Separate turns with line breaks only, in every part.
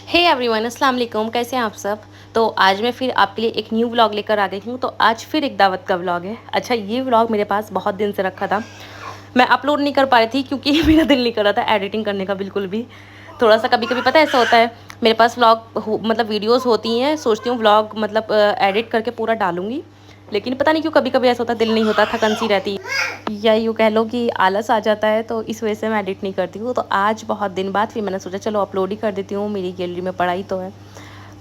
Hey everyone, अस्सलाम वालेकुम। कैसे हैं आप सब। तो आज मैं फिर आपके लिए एक न्यू व्लॉग लेकर आ गई हूँ। तो आज फिर एक दावत का व्लॉग है। अच्छा, ये व्लॉग मेरे पास बहुत दिन से रखा था, मैं अपलोड नहीं कर पा रही थी क्योंकि मेरा दिल नहीं कर रहा था एडिटिंग करने का बिल्कुल भी। थोड़ा सा कभी कभी पता है ऐसा होता है, मेरे पास व्लॉग मतलब वीडियोज़ होती हैं, सोचती हूँ व्लॉग मतलब एडिट करके पूरा डालूंगी, लेकिन पता नहीं क्यों कभी कभी ऐसा होता है, दिल नहीं होता, थकन सी रहती है या यूँ कह लो कि आलस आ जाता है, तो इस वजह से मैं एडिट नहीं करती हूँ। तो आज बहुत दिन बाद फिर मैंने सोचा चलो अपलोड ही कर देती हूँ, मेरी गैलरी में पड़ा ही तो है,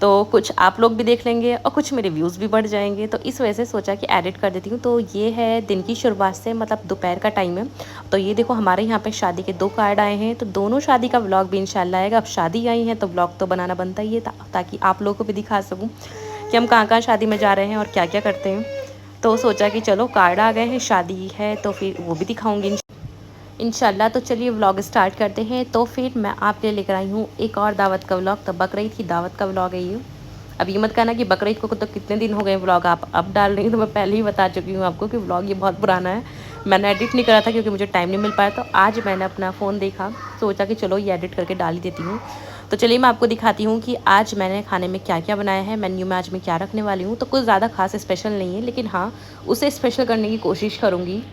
तो कुछ आप लोग भी देख लेंगे और कुछ मेरे व्यूज़ भी बढ़ जाएंगे, तो इस वजह से सोचा कि एडिट कर देती हूँ। तो ये है दिन की शुरुआत से, मतलब दोपहर का टाइम है। तो ये देखो हमारे यहाँ पे शादी के 2 कार्ड आए हैं, तो दोनों शादी का व्लॉग भी इंशाल्लाह आएगा। अब शादी आई है तो व्लॉग तो बनाना बनता ही है, ताकि आप लोगों को भी दिखा सकूँ कि हम कहाँ कहाँ शादी में जा रहे हैं और क्या क्या करते हैं। तो सोचा कि चलो कार्ड आ गए हैं, शादी है तो फिर वो भी दिखाऊँगी इंशाल्लाह। तो चलिए व्लॉग स्टार्ट करते हैं। तो फिर मैं आपके लिए लेकर आई हूँ एक और दावत का व्लॉग। तो बकरीद की दावत का व्लॉग है ये। अब ये मत कहना कि बकरीद को तो कितने दिन हो गए व्लॉग आप अब डाल रही हैं, तो मैं पहले ही बता चुकी हूँ आपको कि व्लॉग ये बहुत पुराना है। मैंने एडिट नहीं करा था क्योंकि मुझे टाइम नहीं मिल पाया, तो आज मैंने अपना फ़ोन देखा, सोचा कि चलो ये एडिट करके डाल ही देती हूँ। तो चलिए मैं आपको दिखाती हूँ कि आज मैंने खाने में क्या क्या बनाया है, मेन्यू में आज मैं क्या रखने वाली हूँ। तो कुछ ज़्यादा खास स्पेशल नहीं है, लेकिन हाँ उसे स्पेशल करने की कोशिश करूँगी।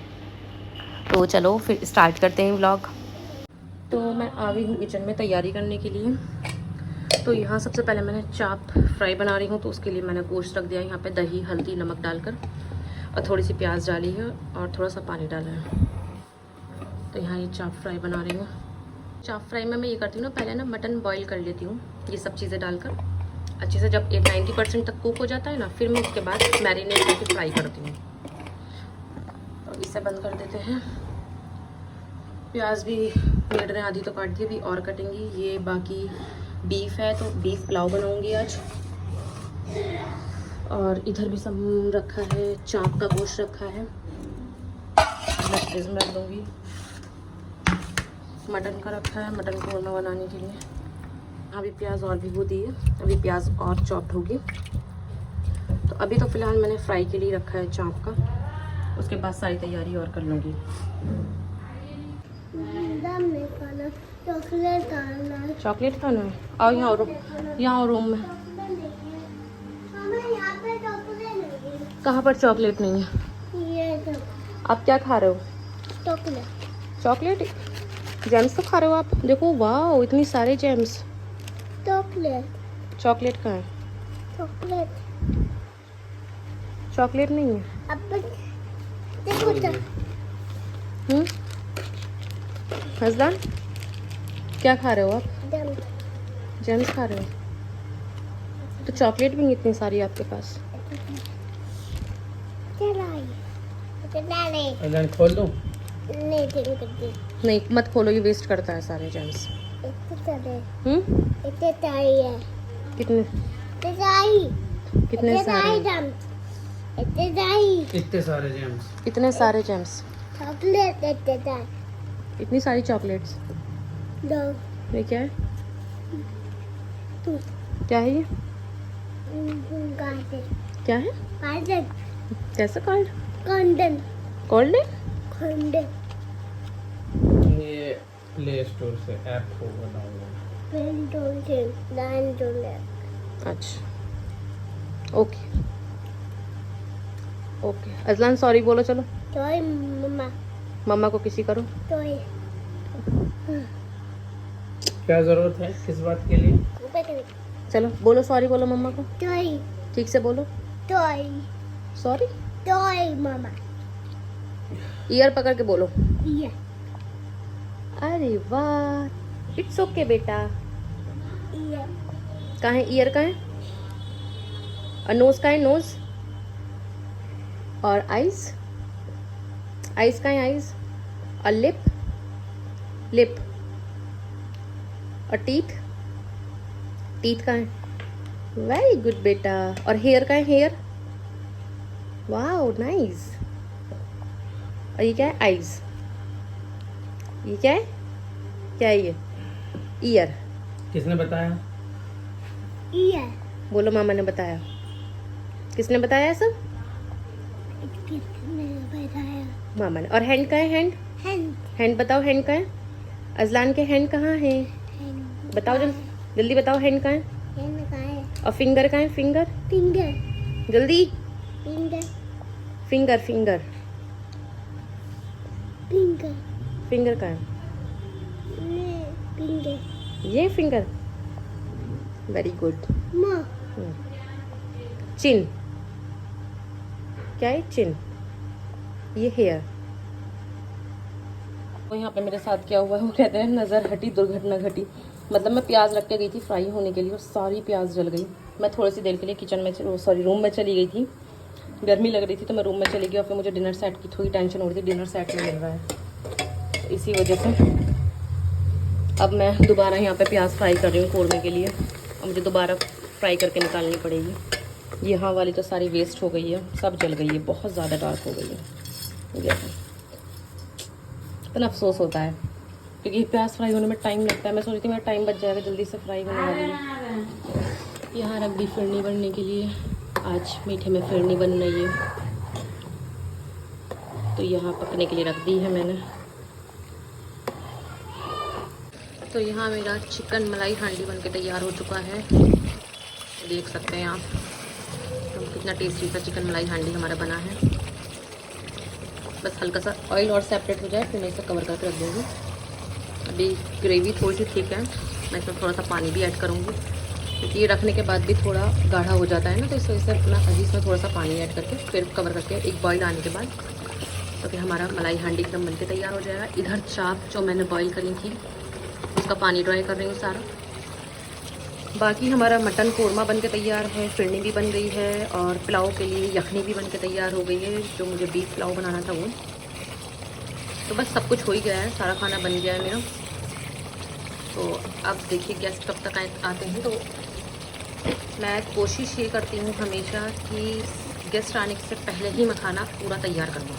तो चलो फिर स्टार्ट करते हैं व्लॉग। तो मैं आ गई हूँ किचन में तैयारी करने के लिए। तो यहाँ सबसे पहले मैंने चाप फ्राई बना रही हूँ, तो उसके लिए मैंने गोश्त रख दिया यहाँ पे, दही हल्दी नमक डालकर, और थोड़ी सी प्याज डाली है और थोड़ा सा पानी डाला है। तो यहाँ ये चाप फ्राई बना रही हूँ। चाप फ्राई में मैं ये करती हूँ ना, पहले ना मटन बॉईल कर लेती हूँ ये सब चीज़ें डालकर अच्छे से। जब 90% तक कुक हो जाता है ना, फिर मैं उसके बाद मैरिनेट करके फ्राई करती हूँ। तो इसे बंद कर देते हैं। प्याज भी मेरे ने आधी तो काट दी, अभी और कटेंगी। ये बाकी बीफ है तो बीफ पुलाव बनाऊंगी आज। और इधर भी सब रखा है, चाप का गोश्त रखा है, मैं फ्रिज में रख दूँगी। मटन का रखा है, मटन कोरमा बनाने के लिए। अभी प्याज और भिगो दी है, अभी प्याज और चॉप्ड होगी। तो अभी तो फ़िलहाल मैंने फ्राई के लिए रखा है चाप का, उसके बाद सारी तैयारी और कर लूँगी। चॉकलेट खाना है, आओ यहाँ रूम में। कहाँ पर चॉकलेट नहीं है? आप क्या खा रहे हो? चॉकलेट जेम्स तो खा रहे हो आप? देखो वाह, इतनी सारे जेम्स। चॉकलेट कहाँ है? चॉकलेट नहीं है। हसदान क्या खा रहे हो आप? जेम्स खा रहे हो? तो चॉकलेट भी इतनी सारी आपके पास।
खोल दो।
नहीं मत खोलो, ये वेस्ट करता है सारे जेम्स। कितने कितने सारे इतने सारे जेम्स, इतनी सारी चॉकलेट्स। ये क्या है? क्या है ये? क्या है? कैसा कार्ड? गोल्डन।
ये प्ले स्टोर से ऐप होगा डाउनलोड।
अच्छा ओके ओके। अजलान सॉरी बोलो, चलो मम्मा को किसी करो।
क्या जरूरत है, किस बात के लिए?
चलो बोलो सॉरी, बोलो मम्मा को ठीक से बोलो। सॉरी ईयर पकड़ के बोलो। अरे वाह, इट्स ओके बेटा। कहाँ है ईयर? कहाँ है? और नोज कहाँ है? नोज और आइज कहाँ है? आइज और लिप और टीथ कहाँ है? वेरी गुड बेटा। और हेयर कहाँ है? Hair, wow nice. और ये क्या है? आइज। ये क्या है ये? ईयर।
किसने बताया?
बोलो मामा ने बताया। किसने बताया सब? मामा ने। और हैंड कहाँ है? हैंड बताओ, हैंड कहाँ है? अजलान के हैंड कहाँ है? बताओ जल्दी। जल्दी बताओ, हैंड कहाँ है और फिंगर कहाँ है? फिंगर जल्दी, फिंगर फिंगर फिंगर कहाँ है? ये फिंगर, वेरी गुड। चिन, क्या है चिन? ये हेयर। तो यहाँ पे मेरे साथ क्या हुआ है, वो कहते हैं नज़र हटी दुर्घटना घटी। मतलब मैं प्याज रख के गई थी फ्राई होने के लिए और सारी प्याज जल गई। मैं थोड़ी सी देर के लिए किचन में रूम में चली गई थी, गर्मी लग रही थी तो मैं रूम में चली गई और फिर मुझे डिनर सेट की थोड़ी टेंशन हो रही थी, डिनर सेट नहीं मिल रहा है, तो इसी वजह से अब मैं दोबारा यहाँ पे प्याज फ्राई कर रही हूँ कोरमे के लिए। और मुझे दोबारा फ्राई करके निकालनी पड़ेगी। यहाँ वाली तो सारी वेस्ट हो गई है, सब जल गई है, बहुत ज़्यादा डार्क हो गई है। इतना अफसोस होता है क्योंकि प्याज फ्राई होने में टाइम लगता है। मैं सोचती हूँ मेरा टाइम बच जाएगा, जल्दी से फ्राई होने वाली है। यहाँ रख दी फिरनी बनने के लिए, आज मीठे में फिरनी बन रही है तो यहाँ पकने के लिए रख दी है मैंने। तो यहाँ मेरा चिकन मलाई हांडी बन के तैयार हो चुका है, देख सकते हैं आप। तो कितना टेस्टी सा चिकन मलाई हांडी हमारा बना है। बस हल्का सा ऑयल और सेपरेट हो जाए फिर मैं इसे कवर करके रख दूँगी। अभी ग्रेवी थोड़ी सी थिक है, मैं इसमें थोड़ा सा पानी भी ऐड करूँगी क्योंकि ये रखने के बाद भी थोड़ा गाढ़ा हो जाता है ना, तो इस वजह से अपना अभी इसमें थोड़ा सा पानी ऐड करके फिर कवर करके एक बॉईल आने के बाद तो फिर हमारा मलाई हांडी एकदम बन के तैयार हो जाएगा। इधर चाप जो मैंने बॉईल करी थी उसका पानी ड्राई कर रही हूँ सारा। बाकी हमारा मटन कोरमा बन के तैयार है, फिरनी भी बन गई है और पुलाव के लिए यखनी भी बन के तैयार हो गई है, जो मुझे बीफ पुलाव बनाना था वो। तो बस सब कुछ हो ही गया है, सारा खाना बन गया है मेरा। तो अब देखिए गेस्ट कब तक आते हैं। तो मैं कोशिश ये करती हूँ हमेशा कि गेस्ट आने से पहले ही मैं खाना पूरा तैयार कर लूँ,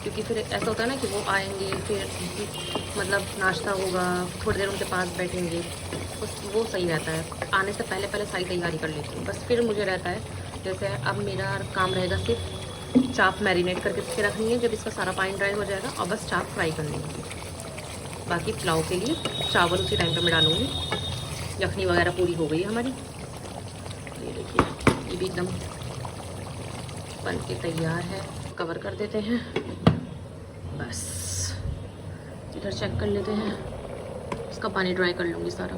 क्योंकि फिर ऐसा होता है ना कि वो आएंगे फिर मतलब नाश्ता होगा, थोड़ी देर उनके पास बैठेंगे, बस वो सही रहता है। आने से पहले पहले सारी तैयारी कर लेती हूँ। बस फिर मुझे रहता है जैसे अब मेरा काम रहेगा सिर्फ चाप मैरिनेट करके रखनी है, जब इसका सारा पानी ड्राई हो जाएगा और बस चाप फ्राई करनी है। बाकी पुलाव के लिए चावल उसी टाइम पर मैं डालूँगी। यखनी वगैरह पूरी हो गई है हमारी। ये देखिए ये भी एकदम बन के तैयार है, कवर कर देते हैं। बस इधर चेक कर लेते हैं, इसका पानी ड्राई कर लूँगी सारा।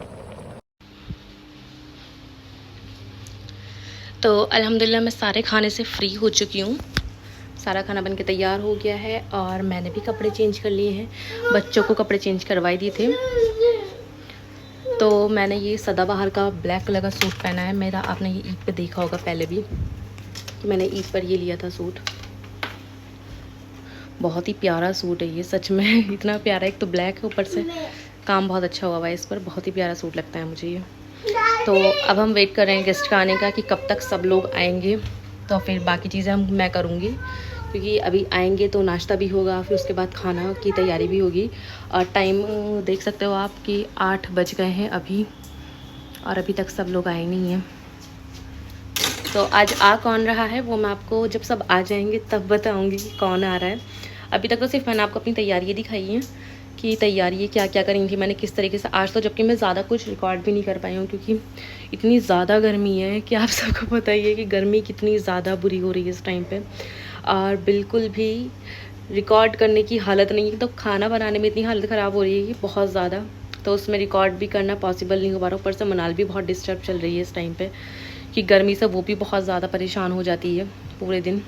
तो अल्हम्दुलिल्लाह मैं सारे खाने से फ्री हो चुकी हूँ, सारा खाना बन के तैयार हो गया है और मैंने भी कपड़े चेंज कर लिए हैं। बच्चों को कपड़े चेंज करवाई दिए थे। तो मैंने ये सदाबहार का ब्लैक कलर का सूट पहना है मेरा। आपने ये ईद पे देखा होगा पहले भी कि मैंने ईद पर ये लिया था सूट। बहुत ही प्यारा सूट है ये, सच में इतना प्यारा। एक तो ब्लैक है, ऊपर से काम बहुत अच्छा हुआ है इस पर, बहुत ही प्यारा सूट लगता है मुझे ये। तो अब हम वेट कर रहे हैं गेस्ट का आने का कि कब तक सब लोग आएंगे, तो फिर बाकी चीज़ें मैं करूँगी क्योंकि अभी आएंगे तो नाश्ता भी होगा, फिर उसके बाद खाना की तैयारी भी होगी। और टाइम देख सकते हो आप कि 8 बज गए हैं अभी और अभी तक सब लोग आए नहीं हैं। तो आज आ कौन रहा है वो मैं आपको जब सब आ जाएंगे तब बताऊंगी कि कौन आ रहा है। अभी तक तो सिर्फ मैंने आपको अपनी तैयारी दिखाई है कि तैयारी क्या क्या करी थी मैंने, किस तरीके से आज। तो जबकि मैं ज़्यादा कुछ रिकॉर्ड भी नहीं कर पाई हूँ क्योंकि इतनी ज़्यादा गर्मी है कि आप सबको पता ही है कि गर्मी कितनी ज़्यादा बुरी हो रही है इस टाइम पे, और बिल्कुल भी रिकॉर्ड करने की हालत नहीं है। तो खाना बनाने में इतनी हालत ख़राब हो रही है कि बहुत ज़्यादा, तो उसमें रिकॉर्ड भी करना पॉसिबल नहीं हो पा रहा। ऊपर से मनाल भी बहुत डिस्टर्ब चल रही है इस टाइम पे कि गर्मी से वो भी बहुत ज़्यादा परेशान हो जाती है पूरे दिन।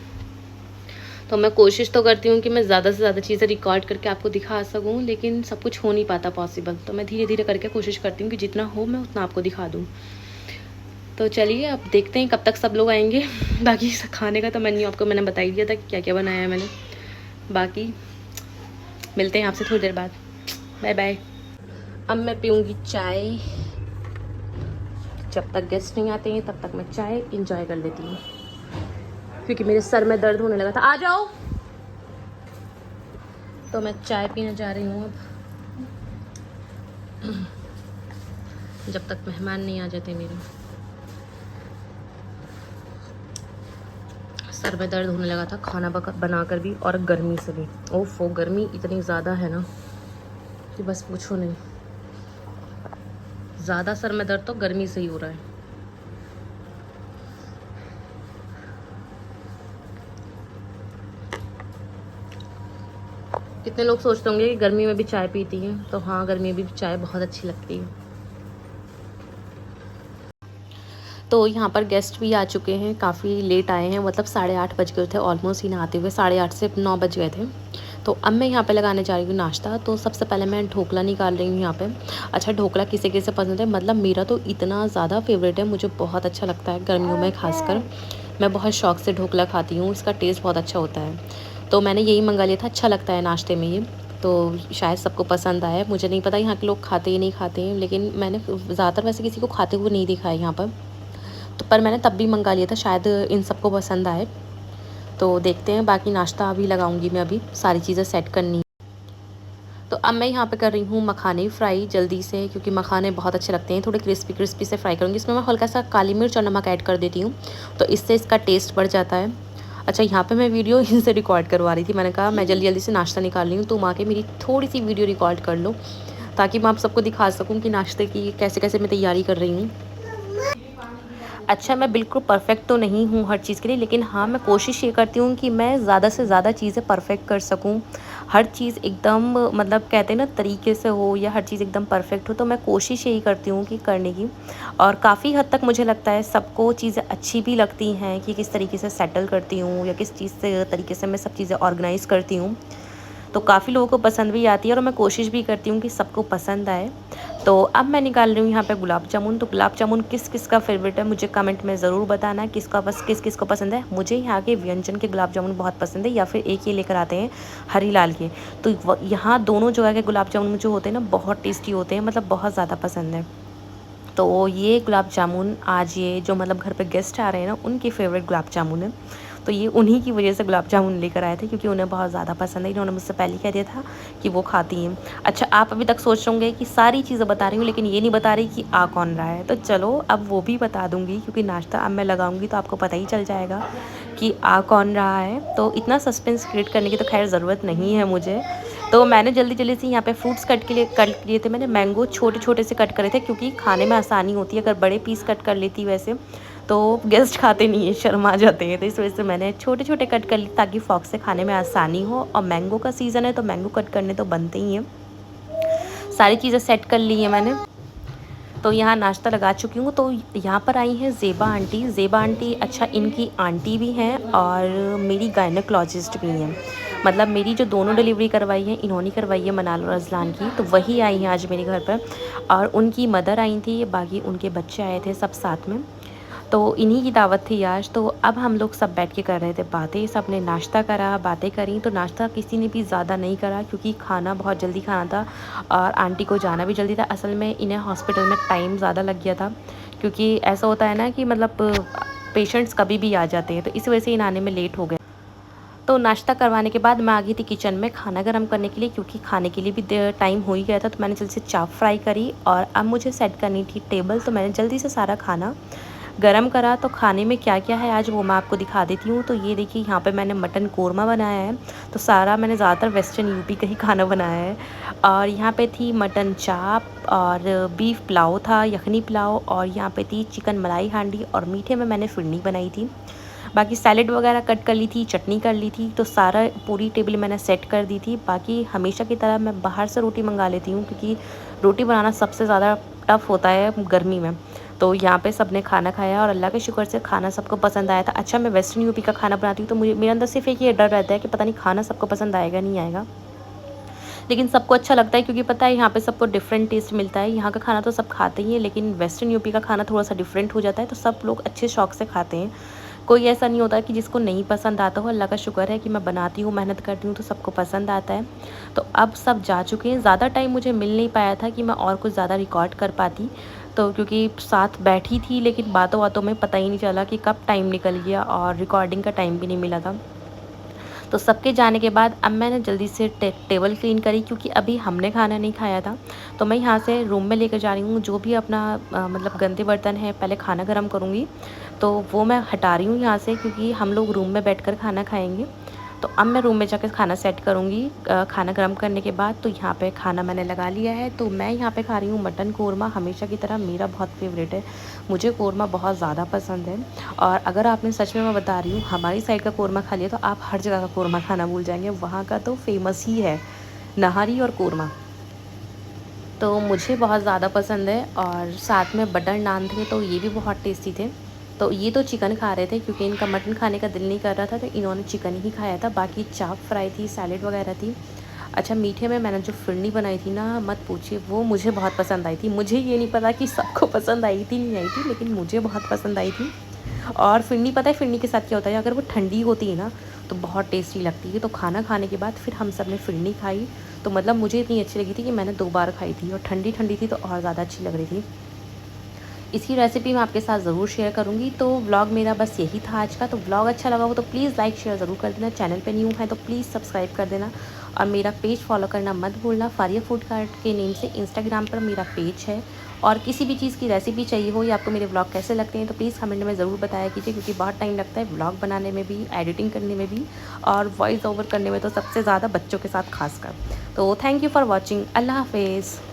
तो मैं कोशिश तो करती हूँ कि मैं ज़्यादा से ज़्यादा चीज़ें रिकॉर्ड करके आपको दिखा सकूँ, लेकिन सब कुछ हो नहीं पाता पॉसिबल। तो मैं धीरे धीरे करके कोशिश करती हूँ कि जितना हो मैं उतना आपको दिखा दूँ। तो चलिए अब देखते हैं कब तक सब लोग आएंगे। बाकी खाने का तो मेन्यू आपको मैंने बता ही दिया था कि क्या क्या बनाया है मैंने। बाकी मिलते हैं आपसे थोड़ी देर बाद, बाय बाय। अब मैं पीऊँगी चाय, जब तक गेस्ट नहीं आते हैं तब तक मैं चाय इंजॉय कर लेती हूँ क्योंकि मेरे सर में दर्द होने लगा था। आ जाओ। तो मैं चाय पीने जा रही हूँ अब, जब तक मेहमान नहीं आ जाते। मेरे सर में दर्द होने लगा था खाना बनाकर भी और गर्मी से भी। ओफ, गर्मी इतनी ज़्यादा है ना कि बस पूछो नहीं, ज़्यादा सर में दर्द तो गर्मी से ही हो रहा है। कितने लोग सोचते होंगे कि गर्मी में भी चाय पीती हैं, तो हाँ, गर्मी में भी चाय बहुत अच्छी लगती है। तो यहाँ पर गेस्ट भी आ चुके हैं, काफ़ी लेट आए हैं, मतलब 8:30 बज गए थे ऑलमोस्ट ही नहाते हुए, 8:30 से 9 बज गए थे। तो अब मैं यहाँ पे लगाने जा रही हूँ नाश्ता। तो सबसे पहले मैं ढोकला निकाल रही हूँ यहाँ पे। अच्छा, ढोकला किसे किसे पसंद है, मतलब मेरा तो इतना ज़्यादा फेवरेट है, मुझे बहुत अच्छा लगता है गर्मियों में खासकर। मैं बहुत शौक से ढोकला खाती हूँ, इसका टेस्ट बहुत अच्छा होता है। तो मैंने यही मंगा लिया था, अच्छा लगता है नाश्ते में ये। तो शायद सबको पसंद आया, मुझे नहीं पता यहाँ के लोग खाते ही नहीं खाते हैं, लेकिन मैंने ज़्यादातर वैसे किसी को खाते हुए नहीं देखा है यहाँ पर। तो पर मैंने तब भी मंगा लिया था, शायद इन सबको पसंद आए। तो देखते हैं, बाकी नाश्ता अभी लगाऊंगी मैं, अभी सारी चीज़ें सेट करनी है। तो अब मैं यहाँ पे कर रही हूँ मखाने फ्राई जल्दी से, क्योंकि मखाने बहुत अच्छे लगते हैं, थोड़े क्रिस्पी क्रिस्पी से फ्राई करूँगी। इसमें मैं हल्का सा काली मिर्च और नमक ऐड कर देती हूँ, तो इससे इसका टेस्ट बढ़ जाता है। अच्छा, यहाँ पे मैं वीडियो इनसे रिकॉर्ड करवा रही थी, मैंने कहा मैं जल्दी जल्दी से नाश्ता निकाल रही हूँ, तुम आके मेरी थोड़ी सी वीडियो रिकॉर्ड कर लो, ताकि मैं आप सबको दिखा सकूँ कि नाश्ते की कैसे कैसे मैं तैयारी कर रही हूँ। अच्छा, मैं बिल्कुल परफ़ेक्ट तो नहीं हूँ हर चीज़ के लिए, लेकिन हाँ, मैं कोशिश ये करती हूँ कि मैं ज़्यादा से ज़्यादा चीज़ें परफ़ेक्ट कर सकूँ। हर चीज़ एकदम, मतलब कहते हैं ना, तरीके से हो, या हर चीज़ एकदम परफ़ेक्ट हो, तो मैं कोशिश यही करती हूँ कि करने की। और काफ़ी हद तक मुझे लगता है सबको चीज़ें अच्छी भी लगती हैं कि किस तरीके से सेटल करती हूँ, या किस चीज़ से तरीके से मैं सब चीज़ें ऑर्गेनाइज़ करती हूँ। तो काफ़ी लोगों को पसंद भी आती है, और मैं कोशिश भी करती हूँ कि सबको पसंद आए। तो अब मैं निकाल रही हूँ यहाँ पे गुलाब जामुन। तो गुलाब जामुन किस किस का फेवरेट है, मुझे कमेंट में ज़रूर बताना, किसका बस किस किस को पसंद है। मुझे यहाँ के व्यंजन के गुलाब जामुन बहुत पसंद है, या फिर एक ये लेकर आते हैं हरी लाल के। तो यहाँ दोनों जगह के गुलाब जामुन जो होते हैं ना, बहुत टेस्टी होते हैं, मतलब बहुत ज़्यादा पसंद है। तो ये गुलाब जामुन आज, ये जो मतलब घर पे गेस्ट आ रहे हैं ना, उनके फेवरेट गुलाब जामुन है। तो ये उन्हीं की वजह से गुलाब जामुन लेकर आए थे, क्योंकि उन्हें बहुत ज़्यादा पसंद है। इन्होंने मुझसे पहले कह दिया था कि वो खाती हैं। अच्छा, आप अभी तक सोच रहे होंगे कि सारी चीज़ें बता रही हूँ, लेकिन ये नहीं बता रही कि आ कौन रहा है। तो चलो, अब वो भी बता दूँगी, क्योंकि नाश्ता अब मैं लगाऊँगी तो आपको पता ही चल जाएगा कि आ कौन रहा है। तो इतना सस्पेंस क्रिएट करने की तो खैर ज़रूरत नहीं है मुझे। तो मैंने जल्दी जल्दी से यहाँ पे फ्रूट्स कट लिए थे। मैंने मैंगो छोटे छोटे से कट करे थे, क्योंकि खाने में आसानी होती है। अगर बड़े पीस कट कर लेती वैसे तो गेस्ट खाते नहीं है, शर्मा जाते हैं। तो इस वजह से मैंने छोटे छोटे कट कर ली, ताकि फॉक से खाने में आसानी हो। और मैंगो का सीज़न है, तो मैंगो कट करने तो बनते ही हैं। सारी चीज़ें सेट कर ली हैं मैंने। तो यहाँ नाश्ता लगा चुकी हूँ। तो यहाँ पर आई हैं ज़ेबा आंटी। ज़ेबा आंटी, अच्छा, इनकी आंटी भी हैं और मेरी गायनेकोलॉजिस्ट भी हैं। मतलब मेरी जो दोनों डिलीवरी करवाई है, इन्होंने करवाई है मनाल और अजलान की। तो वही आई हैं आज मेरे घर पर, और उनकी मदर आई थी, बाकी उनके बच्चे आए थे सब साथ में। तो इन्हीं की दावत थी आज। तो अब हम लोग सब बैठ के कर रहे थे बातें, सब ने नाश्ता करा, बातें करी। तो नाश्ता किसी ने भी ज़्यादा नहीं करा, क्योंकि खाना बहुत जल्दी खाना था, और आंटी को जाना भी जल्दी था। असल में इन्हें हॉस्पिटल में टाइम ज़्यादा लग गया था, क्योंकि ऐसा होता है ना कि मतलब पेशेंट्स कभी भी आ जाते हैं, तो इस वजह से इन आने में लेट हो गए। तो नाश्ता करवाने के बाद मैं आ गई थी किचन में खाना गर्म करने के लिए, क्योंकि खाने के लिए भी टाइम हो ही गया था। तो मैंने जल्दी से चाप फ्राई करी, और अब मुझे सेट करनी थी टेबल। तो मैंने जल्दी से सारा खाना गरम करा। तो खाने में क्या क्या है आज, वो मैं आपको दिखा देती हूँ। तो ये देखिए, यहाँ पे मैंने मटन कोरमा बनाया है। तो सारा मैंने ज़्यादातर वेस्टर्न यूपी का ही खाना बनाया है। और यहाँ पे थी मटन चाप, और बीफ पुलाव था, यखनी पुलाव, और यहाँ पे थी चिकन मलाई हांडी, और मीठे में मैंने फिरनी बनाई थी। बाकी सैलेड वगैरह कट कर ली थी, चटनी कर ली थी। तो सारा पूरी टेबल मैंने सेट कर दी थी। बाकी हमेशा की तरह मैं बाहर से रोटी मंगा लेती हूँ, क्योंकि रोटी बनाना सबसे ज़्यादा टफ़ होता है गर्मी में। तो यहाँ पे सब ने खाना खाया, और अल्लाह के शुक्र से खाना सबको पसंद आया था। अच्छा, मैं वेस्टर्न यूपी का खाना बनाती हूँ, तो मुझे मेरे अंदर सिर्फ एक ये डर रहता है कि पता नहीं खाना सबको पसंद आएगा नहीं आएगा, लेकिन सबको अच्छा लगता है, क्योंकि पता है यहाँ पे सबको डिफरेंट टेस्ट मिलता है। यहाँ का खाना तो सब खाते ही हैं, लेकिन वेस्टर्न यूपी का खाना थोड़ा सा डिफरेंट हो जाता है, तो सब लोग अच्छे शौक से खाते हैं। कोई ऐसा नहीं होता कि जिसको नहीं पसंद आता हो। अल्लाह का शुक्र है कि मैं बनाती हूँ, मेहनत करती हूँ, तो सबको पसंद आता है। तो अब सब जा चुके हैं। ज़्यादा टाइम मुझे मिल नहीं पाया था कि मैं और कुछ ज़्यादा रिकॉर्ड कर पाती, तो क्योंकि साथ बैठी थी, लेकिन बातों बातों में पता ही नहीं चला कि कब टाइम निकल गया, और रिकॉर्डिंग का टाइम भी नहीं मिला था। तो सबके जाने के बाद अब मैंने जल्दी से टेबल क्लीन करी, क्योंकि अभी हमने खाना नहीं खाया था। तो मैं यहाँ से रूम में लेकर जा रही हूँ जो भी अपना मतलब गंदे बर्तन है, पहले खाना गर्म करूँगी, तो वो मैं हटा रही हूँ यहाँ से, क्योंकि हम लोग रूम में बैठकर खाना खाएंगे। तो अब मैं रूम में जाकर खाना सेट करूँगी। खाना गर्म करने के बाद तो यहाँ पे खाना मैंने लगा लिया है। तो मैं यहाँ पे खा रही हूँ मटन कोरमा। हमेशा की तरह मेरा बहुत फेवरेट है, मुझे कोरमा बहुत ज़्यादा पसंद है। और अगर आपने सच में, मैं बता रही हूँ, हमारी साइड का कोरमा खा लिया तो आप हर जगह का कोरमा खाना भूल जाएंगे। वहाँ का तो फेमस ही है नहारी और कोरमा, तो मुझे बहुत ज़्यादा पसंद है। और साथ में बटर नान थे तो ये भी बहुत टेस्टी थे। तो ये तो चिकन खा रहे थे क्योंकि इनका मटन खाने का दिल नहीं कर रहा था, तो इन्होंने चिकन ही खाया था। बाकी चाप फ्राई थी, सैलेड वगैरह थी। अच्छा, मीठे में मैंने जो फिरनी बनाई थी ना, मत पूछिए, वो मुझे बहुत पसंद आई थी। मुझे ये नहीं पता कि सबको पसंद आई थी नहीं आई थी, लेकिन मुझे बहुत पसंद आई थी। और फिरनी, पता है फिरनी के साथ क्या होता है, अगर वो ठंडी होती है ना तो बहुत टेस्टी लगती है। तो खाना खाने के बाद फिर हम सब ने फिरनी खाई, तो मतलब मुझे इतनी अच्छी लगी थी कि मैंने 2 बार खाई थी। और ठंडी ठंडी थी तो और ज़्यादा अच्छी लग रही थी। इसकी रेसिपी मैं आपके साथ ज़रूर शेयर करूँगी। तो व्लॉग मेरा बस यही था आज का। तो व्लॉग अच्छा लगा हो तो प्लीज़ लाइक शेयर ज़रूर कर देना। चैनल पे न्यू है तो प्लीज़ सब्सक्राइब कर देना। और मेरा पेज फॉलो करना मत भूलना। फारिया फूड कार्ट के नेम से इंस्टाग्राम पर मेरा पेज है। और किसी भी चीज़ की रेसिपी चाहिए हो या आपको मेरे व्लॉग कैसे लगते हैं तो प्लीज़ कमेंट में ज़रूर बताया कीजिए, क्योंकि बहुत टाइम लगता है व्लॉग बनाने में भी, एडिटिंग करने में भी, और वॉइस ओवर करने में तो सबसे ज़्यादा बच्चों के साथ खासकर। तो थैंक यू फॉर वॉचिंग। अल्लाह हाफिज़।